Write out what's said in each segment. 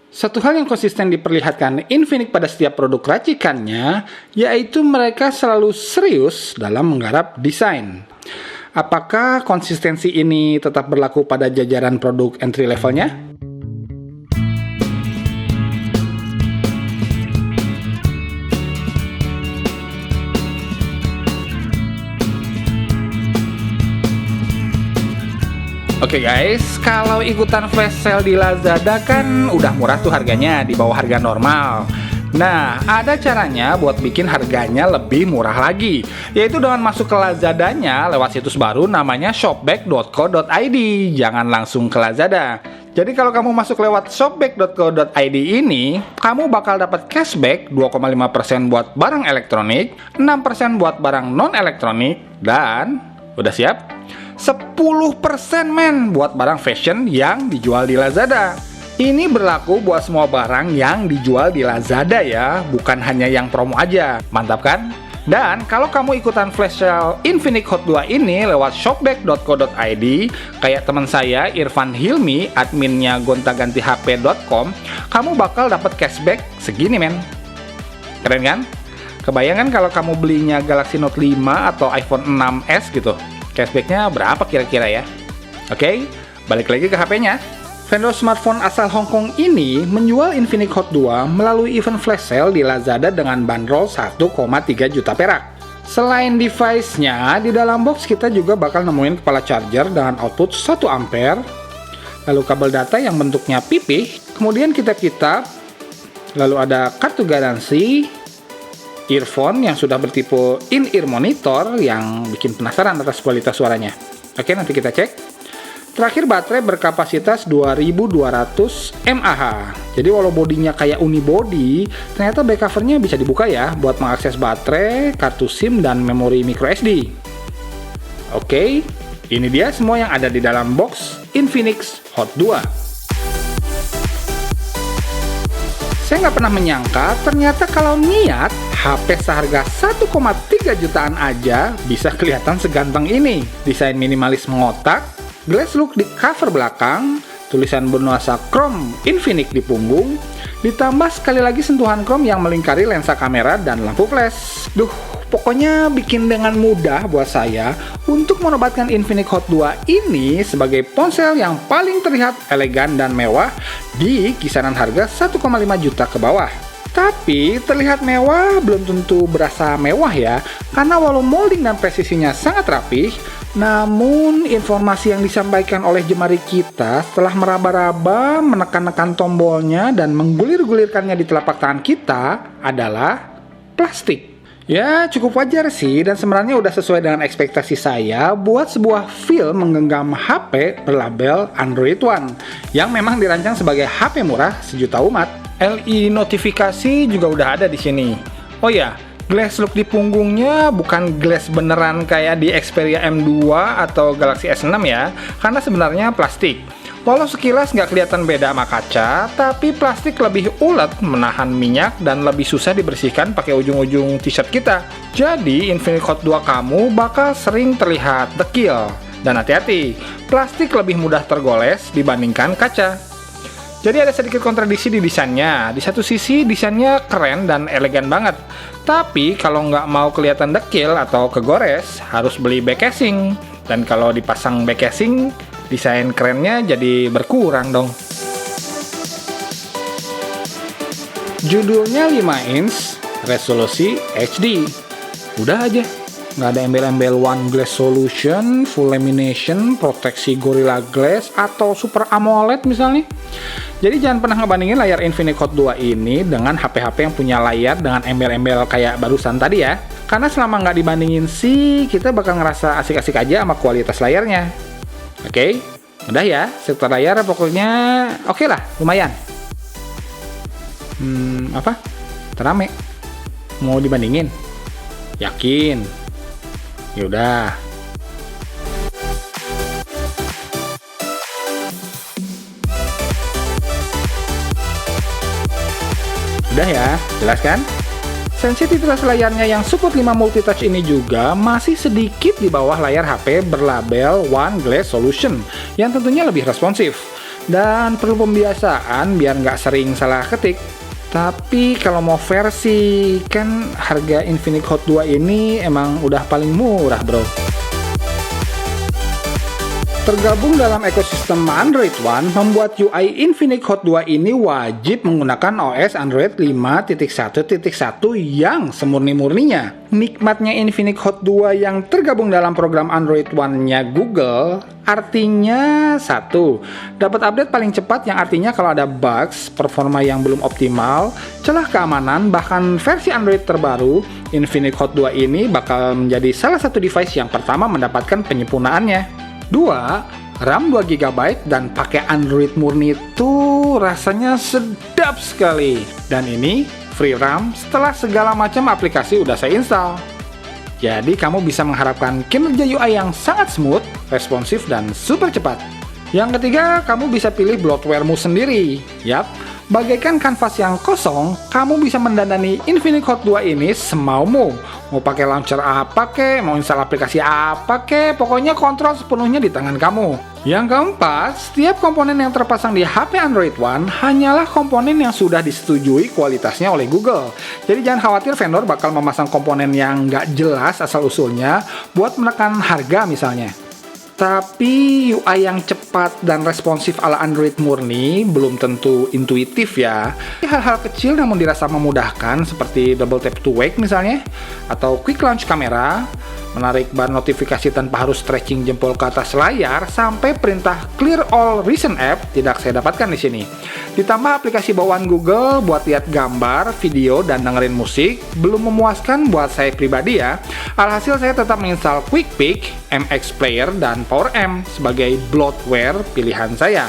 Satu hal yang konsisten diperlihatkan Infinix pada setiap produk racikannya, yaitu mereka selalu serius dalam menggarap desain. Apakah konsistensi ini tetap berlaku pada jajaran produk entry levelnya? Oke guys, kalau ikutan flash sale di Lazada kan udah murah tuh harganya, di bawah harga normal. Nah, ada caranya buat bikin harganya lebih murah lagi, yaitu dengan masuk ke Lazadanya lewat situs baru namanya shopback.co.id. Jangan langsung ke Lazada. Jadi kalau kamu masuk lewat shopback.co.id ini, kamu bakal dapat cashback 2,5% buat barang elektronik, 6% buat barang non-elektronik, dan udah siap? 10% men buat barang fashion yang dijual di Lazada. Ini berlaku buat semua barang yang dijual di Lazada ya, bukan hanya yang promo aja. Mantap kan? Dan kalau kamu ikutan flash sale Infinix Hot 2 ini lewat shopback.co.id, kayak teman saya Irfan Hilmi, adminnya gontagantihp.com, kamu bakal dapat cashback segini men. Keren kan? Kebayangkan kalau kamu belinya Galaxy Note 5 atau iPhone 6s gitu. Cashbacknya berapa kira-kira ya? Oke, balik lagi ke HP-nya. Vendor smartphone asal Hong Kong ini menjual Infinix Hot 2 melalui event flash sale di Lazada dengan bandrol 1,3 juta perak. Selain device-nya, di dalam box kita juga bakal nemuin kepala charger dengan output 1 ampere, lalu kabel data yang bentuknya pipih, kemudian kitab-kitab, lalu ada kartu garansi, earphone yang sudah bertipe in-ear monitor yang bikin penasaran atas kualitas suaranya. Oke, nanti kita cek. Terakhir, baterai berkapasitas 2200 mAh. Jadi walau bodinya kayak unibody, ternyata back covernya bisa dibuka ya buat mengakses baterai, kartu SIM, dan memori microSD. Oke, ini dia semua yang ada di dalam box Infinix Hot 2. Saya nggak pernah menyangka ternyata kalau niat, HP seharga 1,3 jutaan aja bisa kelihatan seganteng ini. Desain minimalis mengotak, glass look di cover belakang, tulisan bernuansa chrome Infinix di punggung, ditambah sekali lagi sentuhan chrome yang melingkari lensa kamera dan lampu flash. Duh, pokoknya bikin dengan mudah buat saya untuk menobatkan Infinix Hot 2 ini sebagai ponsel yang paling terlihat elegan dan mewah di kisaran harga 1,5 juta ke bawah. Tapi terlihat mewah belum tentu berasa mewah ya, karena walau molding dan presisinya sangat rapih, namun informasi yang disampaikan oleh jemari kita setelah meraba-raba, menekan-nekan tombolnya, dan menggulir-gulirkannya di telapak tangan kita adalah plastik. Ya, cukup wajar sih, dan sebenarnya udah sesuai dengan ekspektasi saya buat sebuah feel menggenggam HP berlabel Android One, yang memang dirancang sebagai HP murah sejuta umat. LED notifikasi juga udah ada di sini. Oh ya, glass look di punggungnya bukan glass beneran kayak di Xperia M2 atau Galaxy S6 ya, karena sebenarnya plastik. Walau sekilas nggak kelihatan beda sama kaca, tapi plastik lebih ulet, menahan minyak, dan lebih susah dibersihkan pakai ujung-ujung t-shirt kita. Jadi, Infinix Hot 2 kamu bakal sering terlihat dekil. Dan hati-hati, plastik lebih mudah tergoles dibandingkan kaca. Jadi ada sedikit kontradiksi di desainnya. Di satu sisi, desainnya keren dan elegan banget. Tapi, kalau nggak mau kelihatan dekil atau kegores, harus beli back casing. Dan kalau dipasang back casing, desain kerennya jadi berkurang dong. Judulnya 5 inch, resolusi HD. Udah aja, nggak ada embel-embel One Glass Solution, Full Lamination, proteksi Gorilla Glass, atau Super AMOLED misalnya. Jadi jangan pernah ngebandingin layar Infinix Hot 2 ini dengan HP-HP yang punya layar dengan embel-embel kayak barusan tadi ya. Karena selama nggak dibandingin sih, kita bakal ngerasa asik-asik aja sama kualitas layarnya. Oke, udah ya, sekitar layar pokoknya oke lah, lumayan. Apa? Terame. Mau dibandingin? Yakin? Yaudah. Udah ya, jelas kan? Sensitivitas layarnya yang support 5 multitouch ini juga masih sedikit di bawah layar HP berlabel One Glass Solution yang tentunya lebih responsif. dan perlu pembiasaan biar nggak sering salah ketik. Tapi kalau mau versi, kan harga Infinix Hot 2 ini emang udah paling murah bro. Tergabung dalam ekosistem Android One membuat UI Infinix Hot 2 ini wajib menggunakan OS Android 5.1.1 yang semurni-murninya. Nikmatnya Infinix Hot 2 yang tergabung dalam program Android One-nya Google, artinya satu, dapat update paling cepat yang artinya kalau ada bugs, performa yang belum optimal, celah keamanan, bahkan versi Android terbaru, Infinix Hot 2 ini bakal menjadi salah satu device yang pertama mendapatkan penyempurnaannya. 2. RAM 2GB dan pakai Android murni itu rasanya sedap sekali. Dan ini free RAM setelah segala macam aplikasi udah saya install. Jadi kamu bisa mengharapkan kinerja UI yang sangat smooth, responsif, dan super cepat. Yang ketiga, kamu bisa pilih bloatware-mu sendiri. Yap, bagaikan kanvas yang kosong, kamu bisa mendandani Infinix Hot 2 ini semaumu. Mau pakai launcher apa kek, mau install aplikasi apa kek, pokoknya kontrol sepenuhnya di tangan kamu. Yang keempat, setiap komponen yang terpasang di HP Android One hanyalah komponen yang sudah disetujui kualitasnya oleh Google. Jadi jangan khawatir vendor bakal memasang komponen yang nggak jelas asal-usulnya buat menekan harga misalnya. Tapi UI yang cepat dan responsif ala Android murni belum tentu intuitif ya. Hal-hal kecil namun dirasa memudahkan seperti double tap to wake misalnya, atau quick launch kamera, menarik bar notifikasi tanpa harus stretching jempol ke atas layar, sampai perintah clear all recent app tidak saya dapatkan di sini. Ditambah aplikasi bawaan Google buat lihat gambar, video, dan dengerin musik belum memuaskan buat saya pribadi ya. Alhasil saya tetap menginstal QuickPick, MX Player, dan PowerM sebagai bloatware pilihan saya.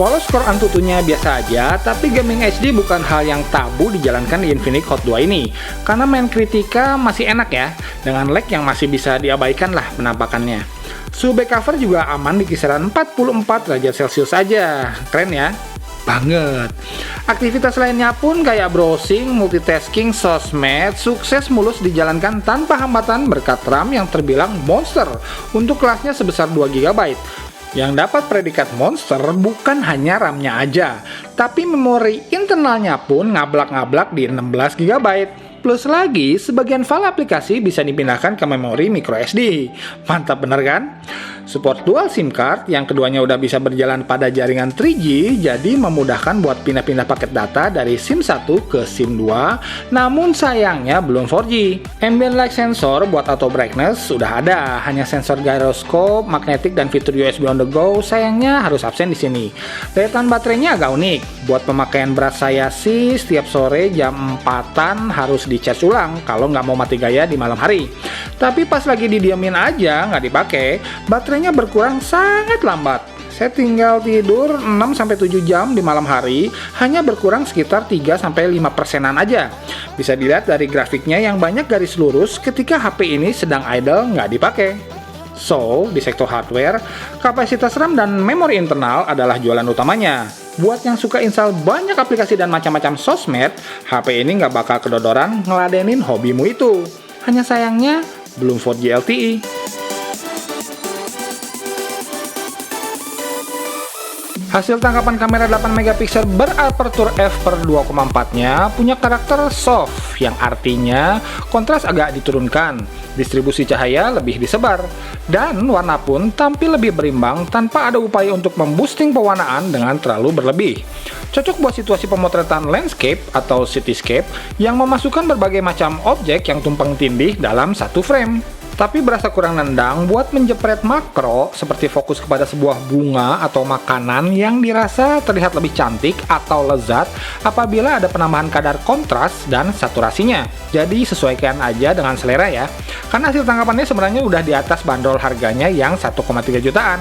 Walau skor Antutunya biasa aja, tapi gaming HD bukan hal yang tabu dijalankan di Infinix Hot 2 ini. Karena main Kritika masih enak ya, dengan lag yang masih bisa diabaikan lah penampakannya. Suhu back cover juga aman di kisaran 44 derajat Celcius aja, keren ya? Banget. Aktivitas lainnya pun kayak browsing, multitasking, sosmed, sukses mulus dijalankan tanpa hambatan berkat RAM yang terbilang monster untuk kelasnya sebesar 2GB. Yang dapat predikat monster bukan hanya RAM-nya aja, tapi memori internalnya pun ngablak-ngablak di 16GB. Plus lagi, sebagian file aplikasi bisa dipindahkan ke memori microSD. Mantap bener kan? Support dual SIM card, yang keduanya udah bisa berjalan pada jaringan 3G, jadi memudahkan buat pindah-pindah paket data dari SIM 1 ke SIM 2, namun sayangnya belum 4G. Ambient light sensor buat auto brightness sudah ada, hanya sensor gyroscope, magnetic, dan fitur USB on the go sayangnya harus absen di sini. Daya tahan baterainya agak unik, buat pemakaian berat saya sih setiap sore jam 4-an harus di-charge ulang kalau nggak mau mati gaya di malam hari. Tapi pas lagi didiamin aja nggak dipakai, baterainya berkurang sangat lambat. Saya tinggal tidur 6-7 jam di malam hari, hanya berkurang sekitar 3-5%-an aja. Bisa dilihat dari grafiknya yang banyak garis lurus ketika HP ini sedang idle nggak dipakai. So, di sektor hardware, kapasitas RAM dan memori internal adalah jualan utamanya. Buat yang suka install banyak aplikasi dan macam-macam sosmed, HP ini nggak bakal kedodoran ngeladenin hobimu itu. Hanya sayangnya, belum 4G LTE. Hasil tangkapan kamera 8MP berapertur f/2,4-nya punya karakter soft, yang artinya kontras agak diturunkan, distribusi cahaya lebih disebar, dan warna pun tampil lebih berimbang tanpa ada upaya untuk memboosting pewarnaan dengan terlalu berlebih. Cocok buat situasi pemotretan landscape atau cityscape yang memasukkan berbagai macam objek yang tumpang tindih dalam satu frame. Tapi berasa kurang nendang buat menjepret makro seperti fokus kepada sebuah bunga atau makanan yang dirasa terlihat lebih cantik atau lezat apabila ada penambahan kadar kontras dan saturasinya. Jadi sesuaikan aja dengan selera ya. Karena hasil tangkapannya sebenarnya udah di atas bandrol harganya yang 1,3 jutaan.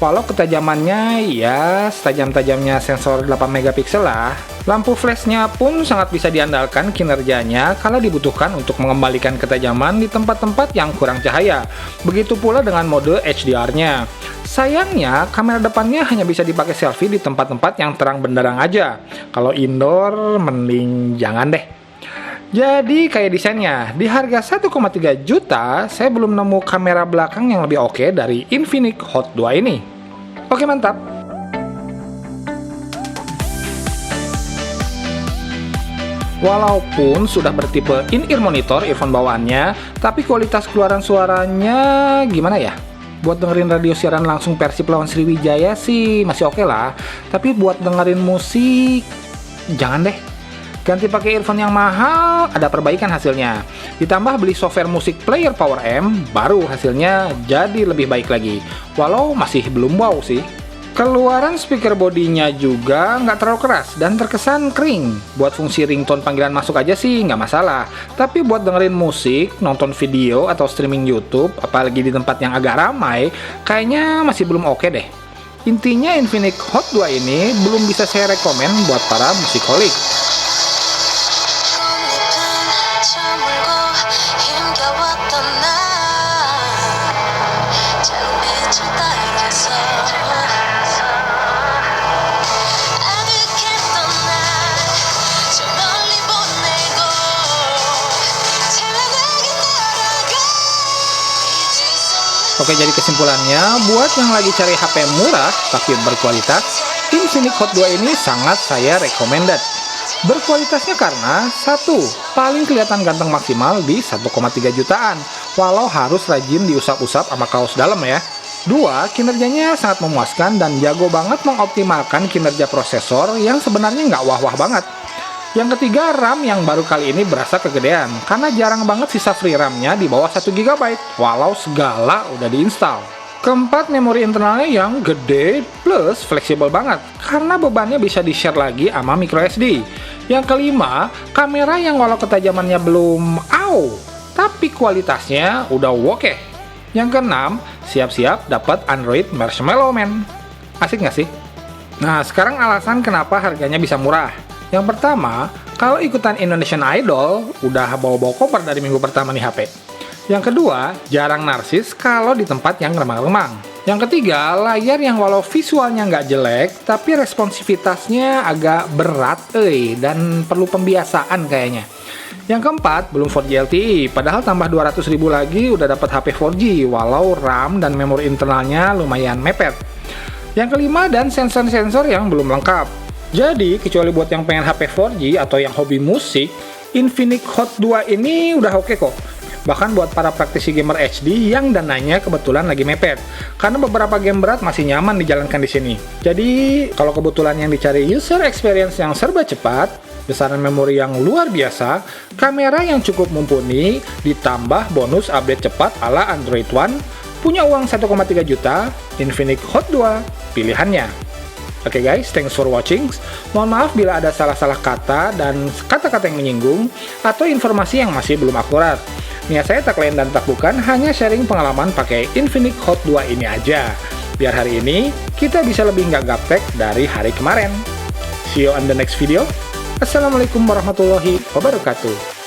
Walau ketajamannya ya setajam-tajamnya sensor 8MP lah. Lampu flashnya pun sangat bisa diandalkan kinerjanya kalau dibutuhkan untuk mengembalikan ketajaman di tempat-tempat yang kurang cahaya. Begitu pula dengan mode HDR-nya. Sayangnya, kamera depannya hanya bisa dipakai selfie di tempat-tempat yang terang benderang aja. Kalau indoor, mending jangan deh. Jadi kayak desainnya, di harga 1,3 juta, saya belum nemu kamera belakang yang lebih oke dari Infinix Hot 2 ini. Oke, mantap. Walaupun sudah bertipe in-ear monitor earphone bawaannya, tapi kualitas keluaran suaranya gimana ya? Buat dengerin radio siaran langsung Persib lawan Sriwijaya sih masih oke lah, tapi buat dengerin musik, jangan deh. Ganti pakai earphone yang mahal, ada perbaikan hasilnya. Ditambah beli software musik player Power M, baru hasilnya jadi lebih baik lagi. Walau masih belum wow sih. Keluaran speaker bodinya juga nggak terlalu keras dan terkesan kering. Buat fungsi ringtone panggilan masuk aja sih nggak masalah. Tapi buat dengerin musik, nonton video, atau streaming YouTube, apalagi di tempat yang agak ramai, kayaknya masih belum oke deh. Intinya Infinix Hot 2 ini belum bisa saya rekomen buat para musikolik. Oke, jadi kesimpulannya, buat yang lagi cari HP murah tapi berkualitas, Infinix Hot 2 ini sangat saya recommended. Berkualitasnya karena, 1. Paling kelihatan ganteng maksimal di 1,3 jutaan, walau harus rajin diusap-usap sama kaos dalam ya. 2. Kinerjanya sangat memuaskan dan jago banget mengoptimalkan kinerja prosesor yang sebenarnya nggak wah-wah banget. Yang ketiga, RAM yang baru kali ini berasa kegedean, karena jarang banget sisa free RAM-nya di bawah 1 GB, walau segala udah diinstal. Keempat, memori internalnya yang gede plus fleksibel banget, karena bebannya bisa di-share lagi sama microSD. Yang kelima, kamera yang walau ketajamannya belum tapi kualitasnya udah oke. Yang keenam, siap-siap dapat Android Marshmallow Man. Asik nggak sih? Nah, sekarang alasan kenapa harganya bisa murah. Yang pertama, kalau ikutan Indonesian Idol, udah bawa-bawa koper dari minggu pertama nih HP. Yang kedua, jarang narsis kalau di tempat yang remang-remang. Yang ketiga, layar yang walau visualnya nggak jelek, tapi responsivitasnya agak berat, dan perlu pembiasaan kayaknya. Yang keempat, belum 4G LTE, padahal tambah 200.000 lagi udah dapat HP 4G, walau RAM dan memori internalnya lumayan mepet. Yang kelima, dan sensor-sensor yang belum lengkap. Jadi, kecuali buat yang pengen HP 4G atau yang hobi musik, Infinix Hot 2 ini udah oke kok. Bahkan buat para praktisi gamer HD yang dananya kebetulan lagi mepet. Karena beberapa game berat masih nyaman dijalankan di sini. Jadi, kalau kebetulan yang dicari user experience yang serba cepat, besaran memori yang luar biasa, kamera yang cukup mumpuni, ditambah bonus update cepat ala Android One, punya uang 1,3 juta, Infinix Hot 2 pilihannya. Oke guys, thanks for watching. Mohon maaf bila ada salah-salah kata dan kata-kata yang menyinggung atau informasi yang masih belum akurat. Niat saya tak lain dan tak bukan hanya sharing pengalaman pakai Infinix Hot 2 ini aja. Biar hari ini kita bisa lebih nggak gaptek dari hari kemarin. See you on the next video. Assalamualaikum warahmatullahi wabarakatuh.